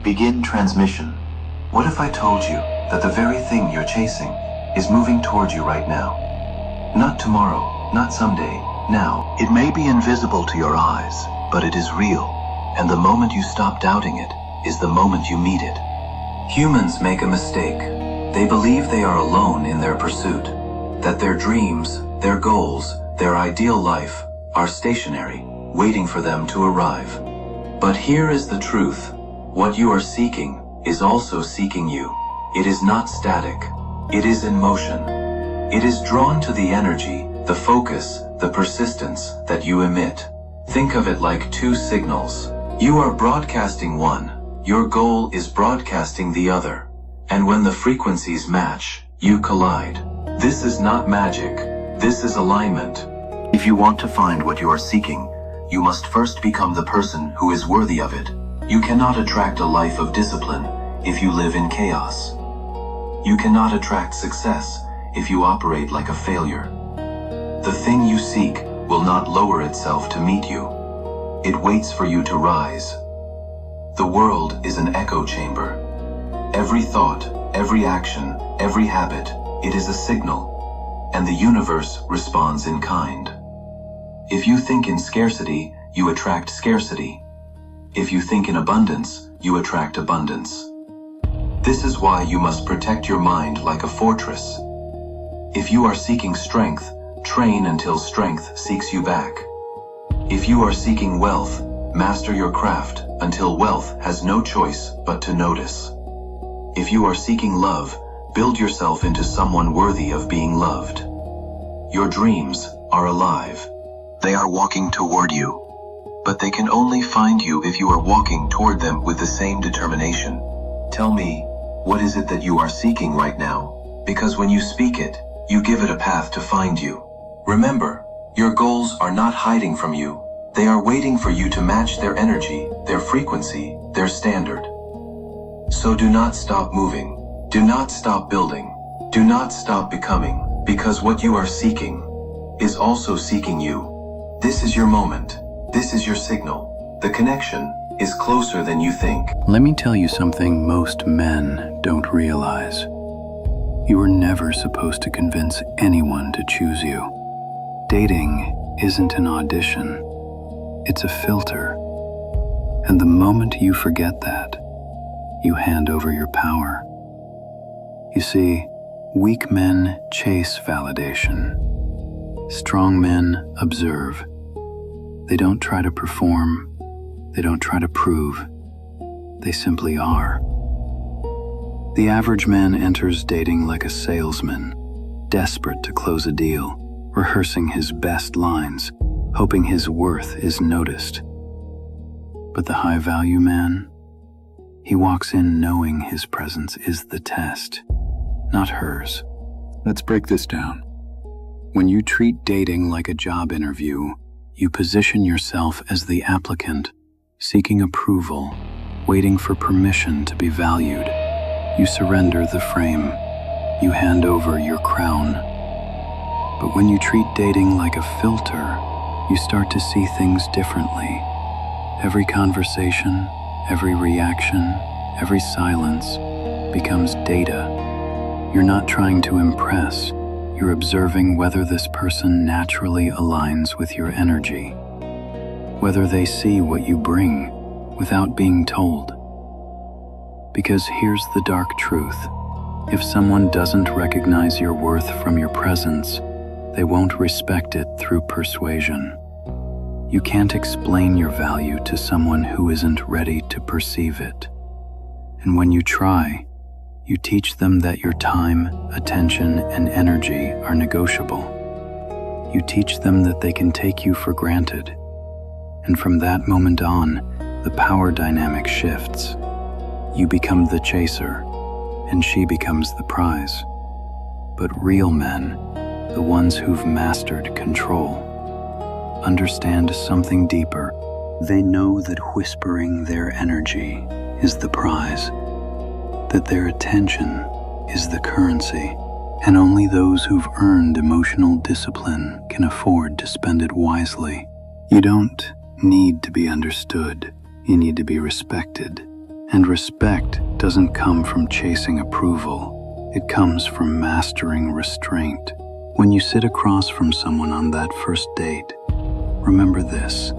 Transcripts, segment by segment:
Begin transmission. What if I told you that the very thing you're chasing is moving toward you right now? Not tomorrow, not someday, now. It may be invisible to your eyes, but it is real. And the moment you stop doubting it is the moment you meet it. Humans make a mistake. They believe they are alone in their pursuit, that their dreams, their goals, their ideal life are stationary, waiting for them to arrive. But here is the truth. What you are seeking is also seeking you. It is not static. It is in motion. It is drawn to the energy, the focus, the persistence that you emit. Think of it like two signals. You are broadcasting one. Your goal is broadcasting the other. And when the frequencies match, you collide. This is not magic. This is alignment. If you want to find what you are seeking, you must first become the person who is worthy of it. You cannot attract a life of discipline if you live in chaos. You cannot attract success if you operate like a failure. The thing you seek will not lower itself to meet you. It waits for you to rise. The world is an echo chamber. Every thought, every action, every habit, it is a signal, and the universe responds in kind. If you think in scarcity, you attract scarcity. If you think in abundance, you attract abundance. This is why you must protect your mind like a fortress. If you are seeking strength, train until strength seeks you back. If you are seeking wealth, master your craft until wealth has no choice but to notice. If you are seeking love, build yourself into someone worthy of being loved. Your dreams are alive. They are walking toward you, but they can only find you if you are walking toward them with the same determination. Tell me, what is it that you are seeking right now? Because when you speak it, you give it a path to find you. Remember, your goals are not hiding from you. They are waiting for you to match their energy, their frequency, their standard. So do not stop moving. Do not stop building. Do not stop becoming, because what you are seeking is also seeking you. This is your moment. This is your signal. The connection is closer than you think. Let me tell you something most men don't realize. You were never supposed to convince anyone to choose you. Dating isn't an audition. It's a filter. And the moment you forget that, you hand over your power. You see, weak men chase validation. Strong men observe. They don't try to perform. They don't try to prove. They simply are. The average man enters dating like a salesman, desperate to close a deal, rehearsing his best lines, hoping his worth is noticed. But the high-value man, he walks in knowing his presence is the test, not hers. Let's break this down. When you treat dating like a job interview, you position yourself as the applicant, seeking approval, waiting for permission to be valued. You surrender the frame. You hand over your crown. But when you treat dating like a filter, you start to see things differently. Every conversation, every reaction, every silence becomes data. You're not trying to impress. You're observing whether this person naturally aligns with your energy, whether they see what you bring without being told. Because here's the dark truth. If someone doesn't recognize your worth from your presence, they won't respect it through persuasion. You can't explain your value to someone who isn't ready to perceive it. And when you try, you teach them that your time, attention, and energy are negotiable. You teach them that they can take you for granted. And from that moment on, the power dynamic shifts. You become the chaser, and she becomes the prize. But real men, the ones who've mastered control, understand something deeper. They know that whispering their energy is the prize, that their attention is the currency, and only those who've earned emotional discipline can afford to spend it wisely. You don't need to be understood, you need to be respected. And respect doesn't come from chasing approval. It comes from mastering restraint. When you sit across from someone on that first date, remember this.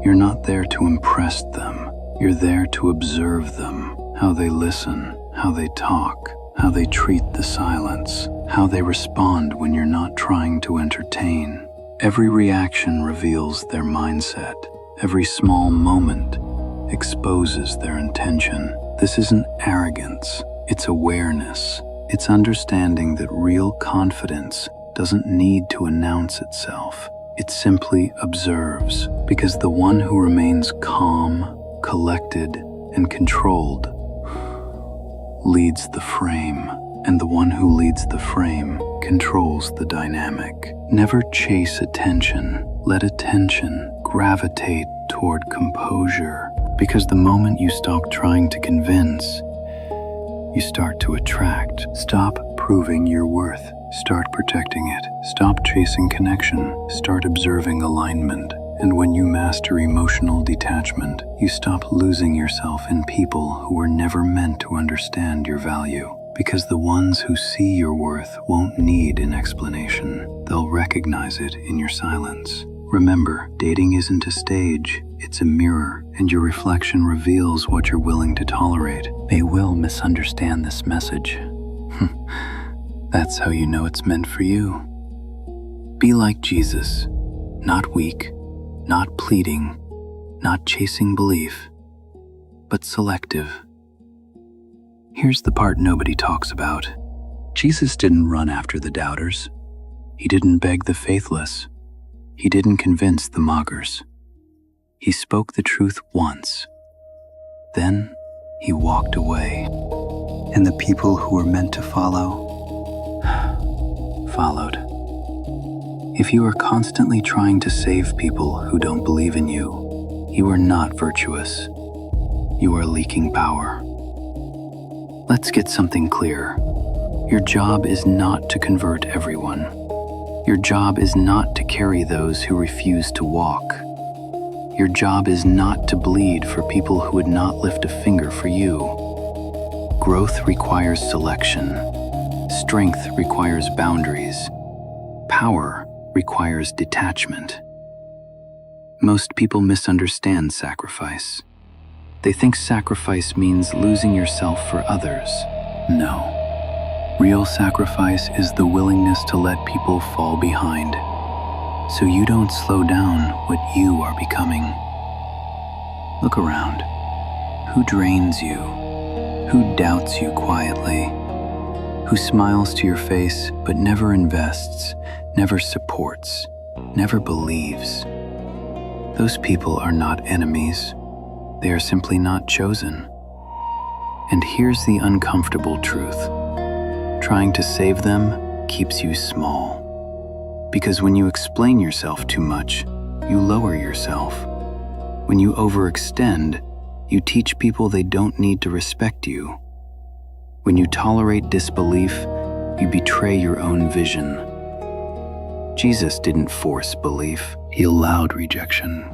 You're not there to impress them. You're there to observe them, how they listen, how they talk, how they treat the silence, how they respond when you're not trying to entertain. Every reaction reveals their mindset. Every small moment exposes their intention. This isn't arrogance, it's awareness. It's understanding that real confidence doesn't need to announce itself. It simply observes, because the one who remains calm, collected, and controlled leads the frame, and the one who leads the frame controls the dynamic. Never chase attention. Let attention gravitate toward composure, because the moment you stop trying to convince, you start to attract. Stop proving your worth. Start protecting it. Stop chasing connection. Start observing alignment. And when you master emotional detachment, you stop losing yourself in people who were never meant to understand your value. Because the ones who see your worth won't need an explanation. They'll recognize it in your silence. Remember, dating isn't a stage, it's a mirror, and your reflection reveals what you're willing to tolerate. They will misunderstand this message. That's how you know it's meant for you. Be like Jesus, not weak, not pleading, not chasing belief, but selective. Here's the part nobody talks about. Jesus didn't run after the doubters. He didn't beg the faithless. He didn't convince the mockers. He spoke the truth once. Then he walked away. And the people who were meant to follow, followed. If you are constantly trying to save people who don't believe in you, you are not virtuous. You are leaking power. Let's get something clear. Your job is not to convert everyone. Your job is not to carry those who refuse to walk. Your job is not to bleed for people who would not lift a finger for you. Growth requires selection. Strength requires boundaries. Power requires detachment. Most people misunderstand sacrifice. They think sacrifice means losing yourself for others. No. Real sacrifice is the willingness to let people fall behind, so you don't slow down what you are becoming. Look around. Who drains you? Who doubts you quietly? Who smiles to your face but never invests, never supports, never believes? Those people are not enemies. They are simply not chosen. And here's the uncomfortable truth. Trying to save them keeps you small. Because when you explain yourself too much, you lower yourself. When you overextend, you teach people they don't need to respect you. When you tolerate disbelief, you betray your own vision. Jesus didn't force belief, he allowed rejection.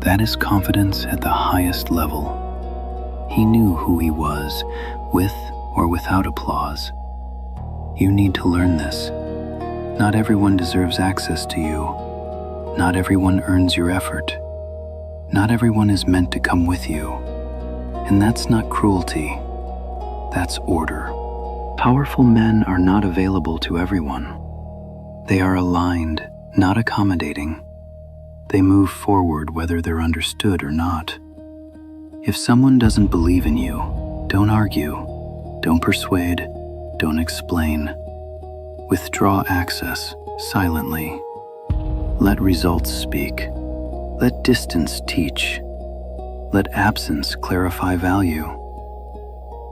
That is confidence at the highest level. He knew who he was, with or without applause. You need to learn this. Not everyone deserves access to you. Not everyone earns your effort. Not everyone is meant to come with you. And that's not cruelty. That's order. Powerful men are not available to everyone. They are aligned, not accommodating. They move forward whether they're understood or not. If someone doesn't believe in you, don't argue, don't persuade, don't explain. Withdraw access silently. Let results speak. Let distance teach. Let absence clarify value.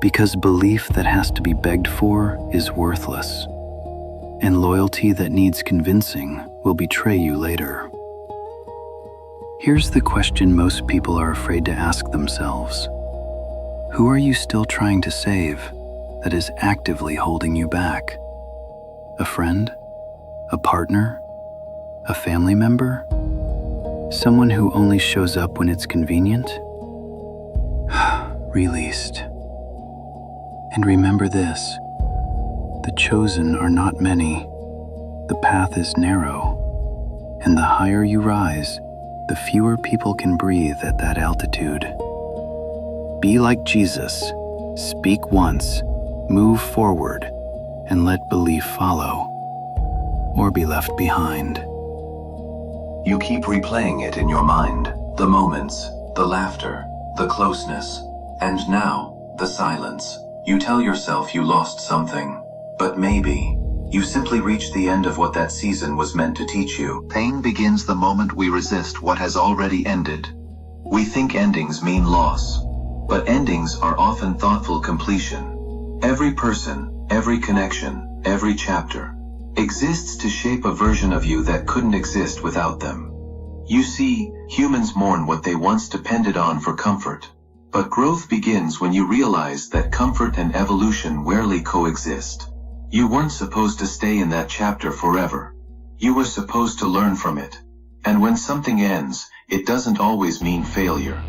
Because belief that has to be begged for is worthless. And loyalty that needs convincing will betray you later. Here's the question most people are afraid to ask themselves. Who are you still trying to save that is actively holding you back? A friend? A partner? A family member? Someone who only shows up when it's convenient? released. And remember this: the chosen are not many, the path is narrow, and the higher you rise, the fewer people can breathe at that altitude. Be like Jesus, speak once, move forward, and let belief follow, or be left behind. You keep replaying it in your mind, the moments, the laughter, the closeness, and now, the silence. You tell yourself you lost something, but maybe you simply reached the end of what that season was meant to teach you. Pain begins the moment we resist what has already ended. We think endings mean loss, but endings are often thoughtful completion. Every person, every connection, every chapter exists to shape a version of you that couldn't exist without them. You see, humans mourn what they once depended on for comfort. But growth begins when you realize that comfort and evolution rarely coexist. You weren't supposed to stay in that chapter forever. You were supposed to learn from it. And when something ends, it doesn't always mean failure.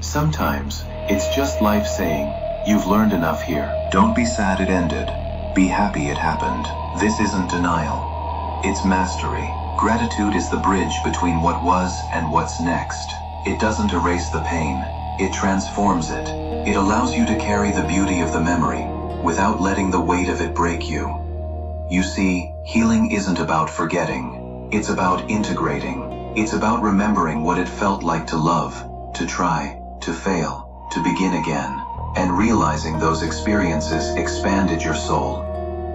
Sometimes, it's just life saying, you've learned enough here. Don't be sad it ended. Be happy it happened. This isn't denial. It's mastery. Gratitude is the bridge between what was and what's next. It doesn't erase the pain. It transforms it. It allows you to carry the beauty of the memory without letting the weight of it break you. You see, healing isn't about forgetting. It's about integrating. It's about remembering what it felt like to love, to try, to fail, to begin again, and realizing those experiences expanded your soul.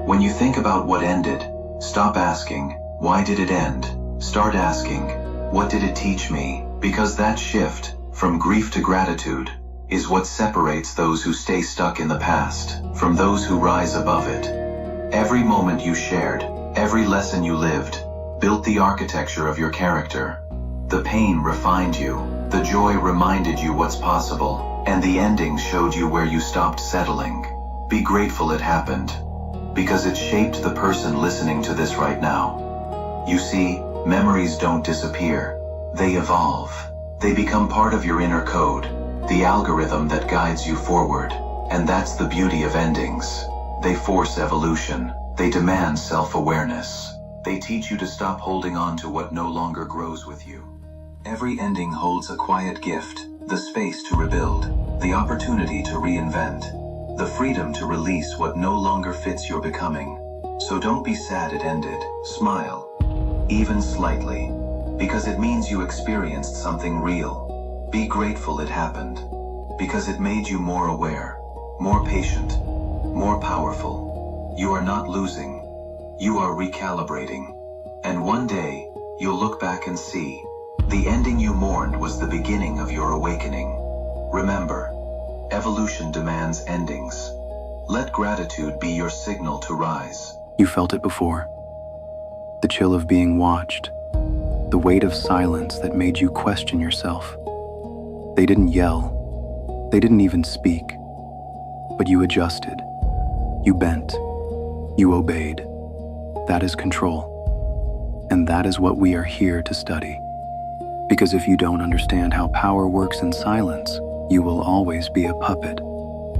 When you think about what ended, stop asking, why did it end? Start asking, what did it teach me? Because that shift, from grief to gratitude, is what separates those who stay stuck in the past from those who rise above it. Every moment you shared, every lesson you lived, built the architecture of your character. The pain refined you, the joy reminded you what's possible, and the ending showed you where you stopped settling. Be grateful it happened, because it shaped the person listening to this right now. You see, memories don't disappear, they evolve. They become part of your inner code, the algorithm that guides you forward. And that's the beauty of endings. They force evolution. They demand self-awareness. They teach you to stop holding on to what no longer grows with you. Every ending holds a quiet gift, the space to rebuild, the opportunity to reinvent, the freedom to release what no longer fits your becoming. So don't be sad it ended. Smile, even slightly, because it means you experienced something real. Be grateful it happened, because it made you more aware, more patient, more powerful. You are not losing, you are recalibrating. And one day, you'll look back and see, the ending you mourned was the beginning of your awakening. Remember, evolution demands endings. Let gratitude be your signal to rise. You felt it before. The chill of being watched. The weight of silence that made you question yourself. They didn't yell. They didn't even speak. But you adjusted. You bent. You obeyed. That is control. And that is what we are here to study. Because if you don't understand how power works in silence, you will always be a puppet,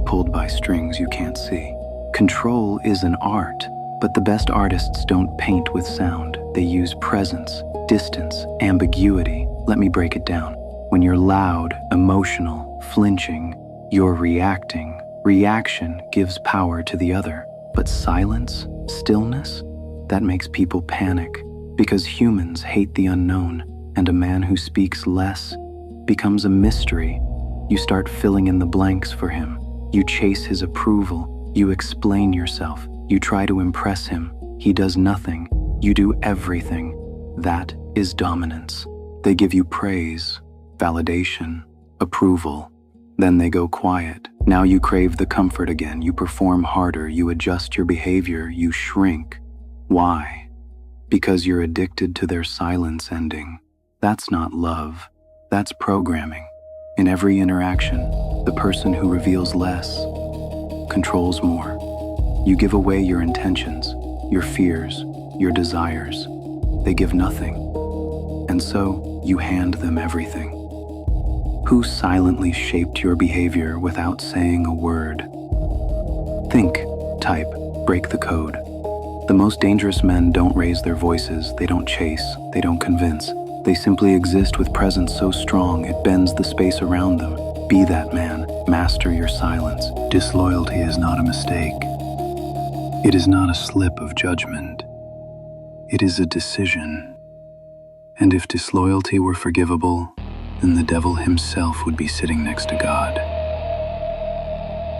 pulled by strings you can't see. Control is an art, but the best artists don't paint with sound. They use presence, distance, ambiguity. Let me break it down. When you're loud, emotional, flinching, you're reacting. Reaction gives power to the other. But silence, stillness, that makes people panic, because humans hate the unknown, and a man who speaks less becomes a mystery. You start filling in the blanks for him. You chase his approval. You explain yourself. You try to impress him. He does nothing. You do everything. That is dominance. They give you praise, validation, approval. Then they go quiet. Now you crave the comfort again. You perform harder. You adjust your behavior. You shrink. Why? Because you're addicted to their silence ending. That's not love. That's programming. In every interaction, the person who reveals less controls more. You give away your intentions, your fears, your desires. They give nothing. And so, you hand them everything. Who silently shaped your behavior without saying a word? Think, type, break the code. The most dangerous men don't raise their voices, they don't chase, they don't convince. They simply exist with presence so strong it bends the space around them. Be that man, master your silence. Disloyalty is not a mistake. It is not a slip of judgment. It is a decision. And if disloyalty were forgivable, then the devil himself would be sitting next to God.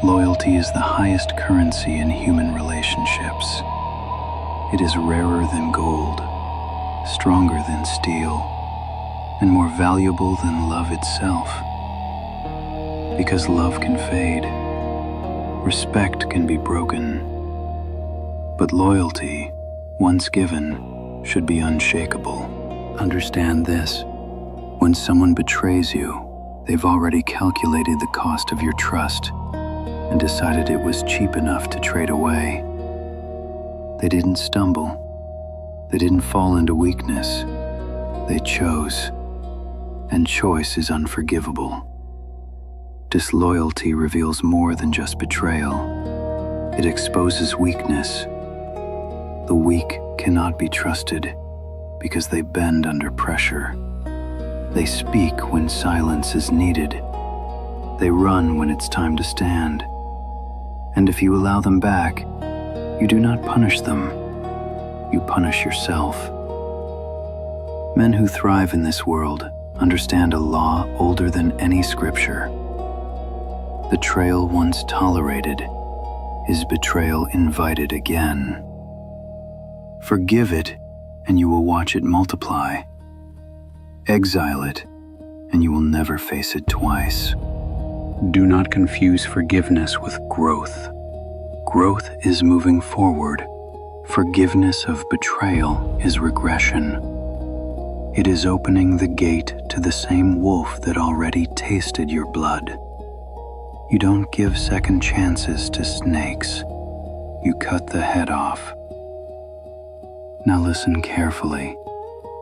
Loyalty is the highest currency in human relationships. It is rarer than gold, stronger than steel, and more valuable than love itself. Because love can fade, respect can be broken, but loyalty, once given, should be unshakable. Understand this: when someone betrays you, they've already calculated the cost of your trust and decided it was cheap enough to trade away. They didn't stumble. They didn't fall into weakness. They chose, and choice is unforgivable. Disloyalty reveals more than just betrayal. It exposes weakness. The weak cannot be trusted because they bend under pressure. They speak when silence is needed. They run when it's time to stand. And if you allow them back, you do not punish them. You punish yourself. Men who thrive in this world understand a law older than any scripture. Betrayal once tolerated is betrayal invited again. Forgive it, and you will watch it multiply. Exile it, and you will never face it twice. Do not confuse forgiveness with growth. Growth is moving forward. Forgiveness of betrayal is regression. It is opening the gate to the same wolf that already tasted your blood. You don't give second chances to snakes. You cut the head off. Now listen carefully,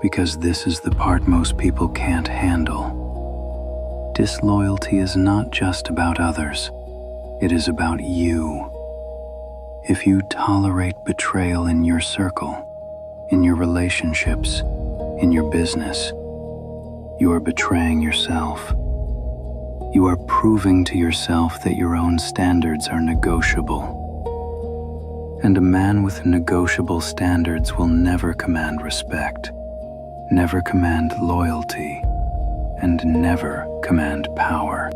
because this is the part most people can't handle. Disloyalty is not just about others. It is about you. If you tolerate betrayal in your circle, in your relationships, in your business, you are betraying yourself. You are proving to yourself that your own standards are negotiable. And a man with negotiable standards will never command respect, never command loyalty, and never command power.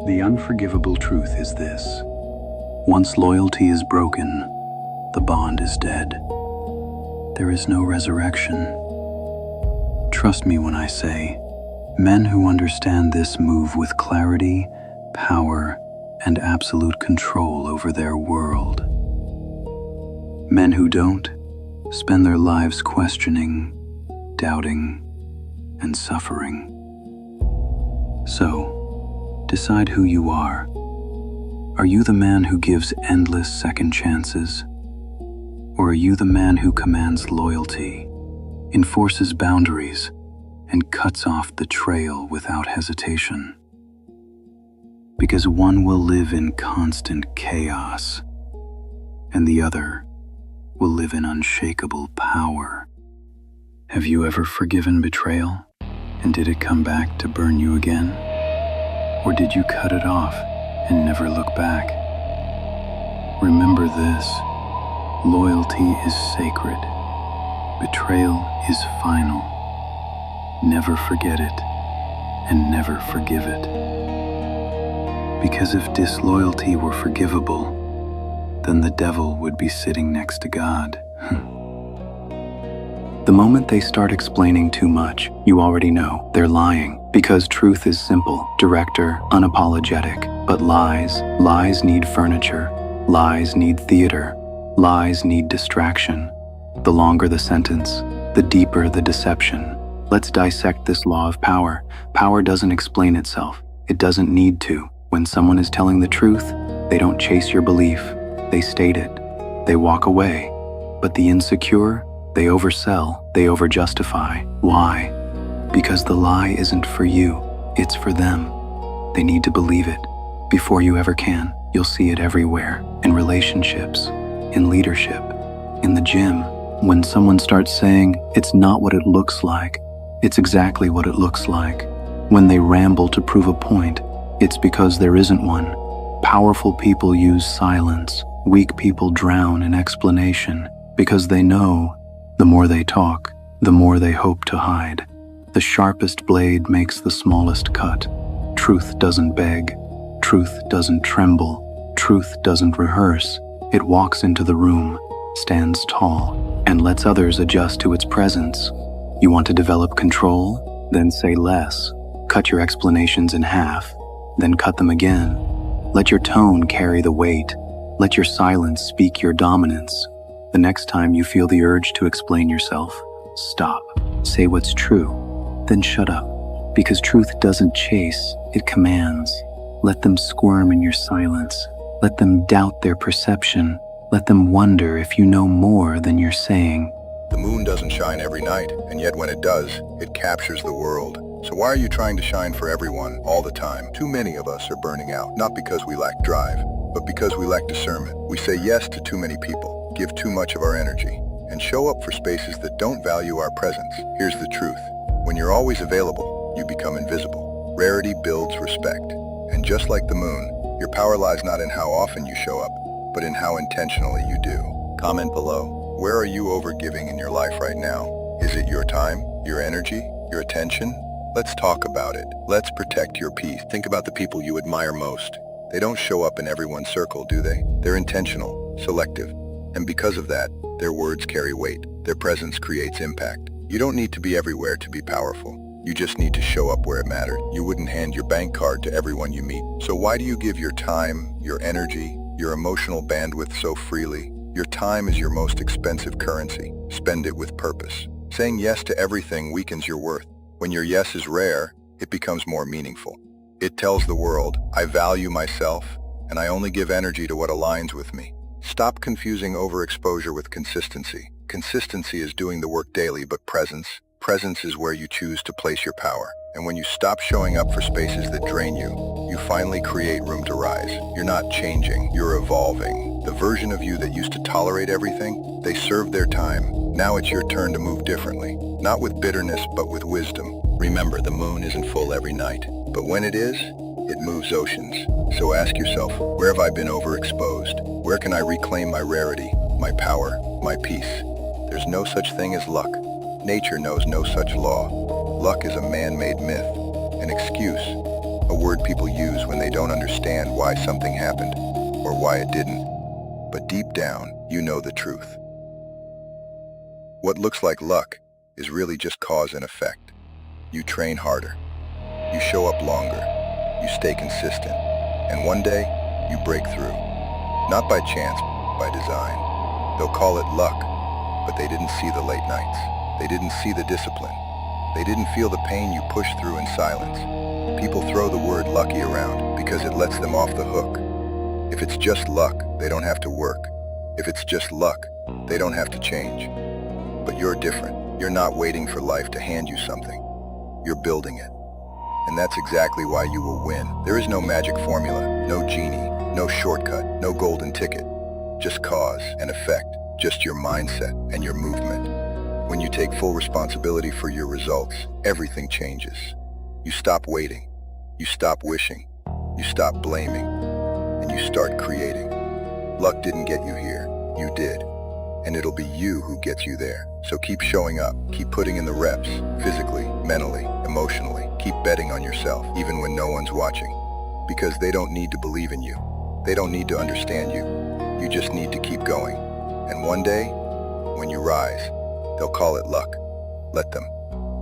The unforgivable truth is this: once loyalty is broken, the bond is dead. There is no resurrection. Trust me when I say, men who understand this move with clarity, power, and absolute control over their world. Men who don't spend their lives questioning, doubting, and suffering. So, decide who you are. Are you the man who gives endless second chances? Or are you the man who commands loyalty, enforces boundaries, and cuts off the trail without hesitation? Because one will live in constant chaos, and the other will live in unshakable power. Have you ever forgiven betrayal, and did it come back to burn you again? Or did you cut it off and never look back? Remember this: loyalty is sacred. Betrayal is final. Never forget it, and never forgive it. Because if disloyalty were forgivable, then the devil would be sitting next to God. The moment they start explaining too much, you already know they're lying. Because truth is simple, direct, unapologetic. But lies need furniture. Lies need theater. Lies need distraction. The longer the sentence, the deeper the deception. Let's dissect this law of power. Power doesn't explain itself. It doesn't need to. When someone is telling the truth, they don't chase your belief. They state it. They walk away. But the insecure, they oversell, they overjustify. Why? Because the lie isn't for you. It's for them. They need to believe it. Before you ever can, you'll see it everywhere, in relationships, in leadership, in the gym. When someone starts saying, it's not what it looks like, it's exactly what it looks like. When they ramble to prove a point, it's because there isn't one. Powerful people use silence. Weak people drown in explanation because they know the more they talk, the more they hope to hide. The sharpest blade makes the smallest cut. Truth doesn't beg. Truth doesn't tremble. Truth doesn't rehearse. It walks into the room, stands tall, and lets others adjust to its presence. You want to develop control? Then say less. Cut your explanations in half, then cut them again. Let your tone carry the weight. Let your silence speak your dominance. The next time you feel the urge to explain yourself, stop. Say what's true, then shut up. Because truth doesn't chase, it commands. Let them squirm in your silence. Let them doubt their perception. Let them wonder if you know more than you're saying. The moon doesn't shine every night, and yet when it does, it captures the world. So why are you trying to shine for everyone all the time? Too many of us are burning out, not because we lack drive, but because we lack discernment. We say yes to too many people, give too much of our energy, and show up for spaces that don't value our presence. Here's the truth. When you're always available, you become invisible. Rarity builds respect. And just like the moon, your power lies not in how often you show up, but in how intentionally you do. Comment below. Where are you overgiving in your life right now? Is it your time, your energy, your attention? Let's talk about it. Let's protect your peace. Think about the people you admire most. They don't show up in everyone's circle, do they? They're intentional, selective, and because of that, their words carry weight. Their presence creates impact. You don't need to be everywhere to be powerful. You just need to show up where it matters. You wouldn't hand your bank card to everyone you meet. So why do you give your time, your energy, your emotional bandwidth so freely? Your time is your most expensive currency. Spend it with purpose. Saying yes to everything weakens your worth. When your yes is rare, it becomes more meaningful. It tells the world, I value myself, and I only give energy to what aligns with me. Stop confusing overexposure with consistency. Consistency is doing the work daily, but presence is where you choose to place your power. And when you stop showing up for spaces that drain you, you finally create room to rise. You're not changing, you're evolving. The version of you that used to tolerate everything, they served their time. Now it's your turn to move differently. Not with bitterness, but with wisdom. Remember, the moon isn't full every night, but when it is, it moves oceans. So ask yourself, where have I been overexposed? Where can I reclaim my rarity, my power, my peace? There's no such thing as luck. Nature knows no such law. Luck is a man-made myth, an excuse, a word people use when they don't understand why something happened or why it didn't. But deep down, you know the truth. What looks like luck is really just cause and effect. You train harder, you show up longer, you stay consistent, and one day, you break through. Not by chance, by design. They'll call it luck, but they didn't see the late nights. They didn't see the discipline. They didn't feel the pain you pushed through in silence. People throw the word lucky around because it lets them off the hook. If it's just luck, they don't have to work. If it's just luck, they don't have to change. But you're different. You're not waiting for life to hand you something. You're building it. And that's exactly why you will win. There is no magic formula, no genie, no shortcut, no golden ticket. Just cause and effect, just your mindset and your movement. When you take full responsibility for your results, everything changes. You stop waiting, you stop wishing, you stop blaming, and you start creating. Luck didn't get you here, you did. And it'll be you who gets you there. So keep showing up, keep putting in the reps, physically, mentally, emotionally. Keep betting on yourself, even when no one's watching. Because they don't need to believe in you. They don't need to understand you. You just need to keep going. And one day, when you rise, they'll call it luck. Let them.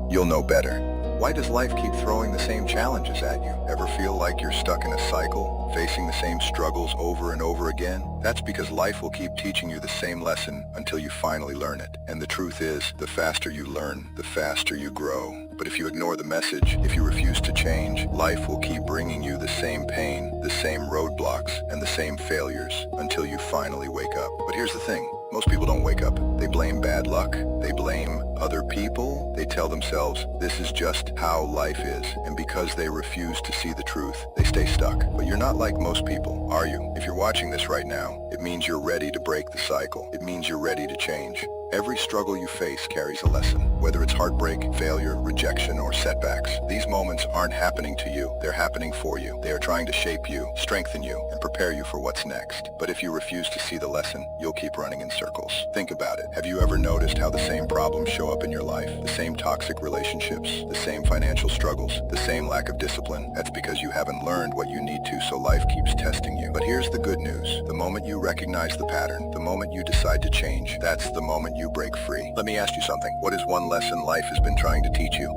You'll know better. Why does life keep throwing the same challenges at you? Ever feel like you're stuck in a cycle, facing the same struggles over and over again? That's because life will keep teaching you the same lesson until you finally learn it. And the truth is, the faster you learn, the faster you grow. But if you ignore the message, if you refuse to change, life will keep bringing you the same pain, the same roadblocks, and the same failures until you finally wake up. But here's the thing. Most people don't wake up. They blame bad luck. They blame other people. They tell themselves this is just how life is. And because they refuse to see the truth, they stay stuck. But you're not like most people, are you? If you're watching this right now, it means you're ready to break the cycle. It means you're ready to change. Every struggle you face carries a lesson. Whether it's heartbreak, failure, rejection, or setbacks, these moments aren't happening to you. They're happening for you. They are trying to shape you, strengthen you, and prepare you for what's next. But if you refuse to see the lesson, you'll keep running in circles. Think about it. Have you ever noticed how the same problems show up in your life? The same toxic relationships, the same financial struggles, the same lack of discipline? That's because you haven't learned what you need to, so life keeps testing you. But here's the good news. The moment you recognize the pattern, the moment you decide to change, that's the moment you break free. Let me ask you something. What is one lesson life has been trying to teach you?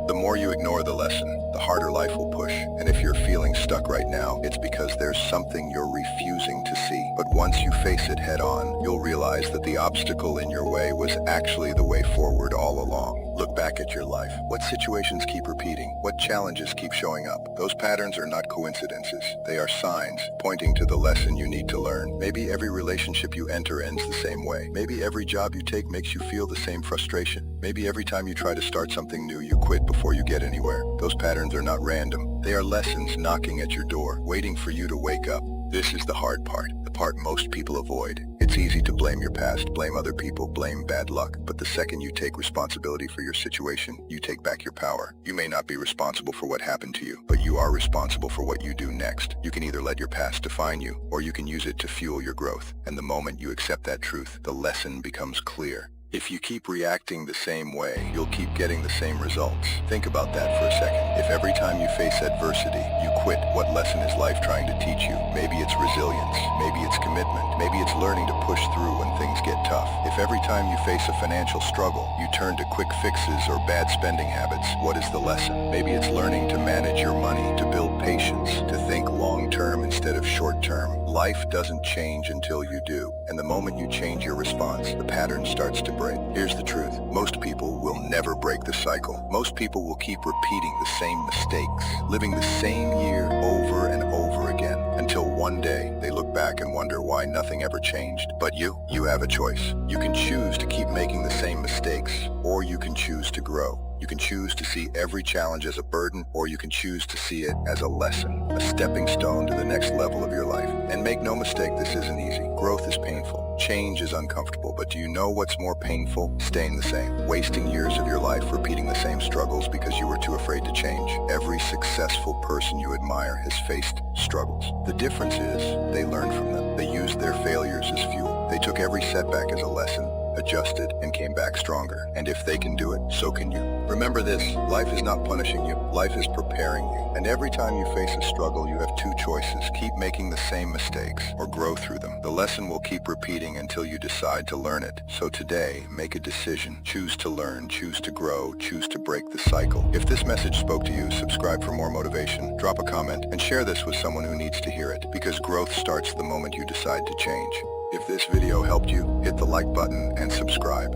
The more you ignore the lesson, the harder life will push. And if you're feeling stuck right now, it's because there's something you're refusing to see. But once you face it head on, you'll realize that the obstacle in your way was actually the way forward all along. Look back at your life. What situations keep repeating? What challenges keep showing up? Those patterns are not coincidences. They are signs pointing to the lesson you need to learn. Maybe every relationship you enter ends the same way. Maybe every job you take makes you feel the same frustration. Maybe every time you try to start something new, you quit before you get anywhere. Those patterns are not random. They are lessons knocking at your door, waiting for you to wake up. This is the hard part, the part most people avoid. It's easy to blame your past, blame other people, blame bad luck. But the second you take responsibility for your situation, you take back your power. You may not be responsible for what happened to you, but you are responsible for what you do next. You can either let your past define you, or you can use it to fuel your growth. And the moment you accept that truth, the lesson becomes clear. If you keep reacting the same way, you'll keep getting the same results. Think about that for a second. If every time you face adversity, you quit, what lesson is life trying to teach you? Maybe it's resilience. Maybe it's commitment. Maybe it's learning to push through when things get tough. If every time you face a financial struggle, you turn to quick fixes or bad spending habits, what is the lesson? Maybe it's learning to manage your money, to build patience, to think long-term instead of short-term. Life doesn't change until you do. And the moment you change your response, the pattern starts to break. Here's the truth. Most people will never break the cycle. Most people will keep repeating the same mistakes, living the same year over and over again, until one day they look back and wonder why nothing ever changed. But you have a choice. You can choose to keep making the same mistakes, or you can choose to grow. You can choose to see every challenge as a burden, or you can choose to see it as a lesson, a stepping stone to the next level of your life. And make no mistake, this isn't easy. Growth is painful. Change is uncomfortable. But do you know what's more painful? Staying the same. Wasting years of your life repeating the same struggles because you were too afraid to change. Every successful person you admire has faced struggles. The difference is they learned from them. They used their failures as fuel. They took every setback as a lesson, adjusted, and came back stronger. And if they can do it, so can you. Remember this, life is not punishing you, life is preparing you. And every time you face a struggle, you have two choices. Keep making the same mistakes, or grow through them. The lesson will keep repeating until you decide to learn it. So today, make a decision. Choose to learn, choose to grow, choose to break the cycle. If this message spoke to you, subscribe for more motivation, drop a comment, and share this with someone who needs to hear it. Because growth starts the moment you decide to change. If this video helped you, hit the like button and subscribe.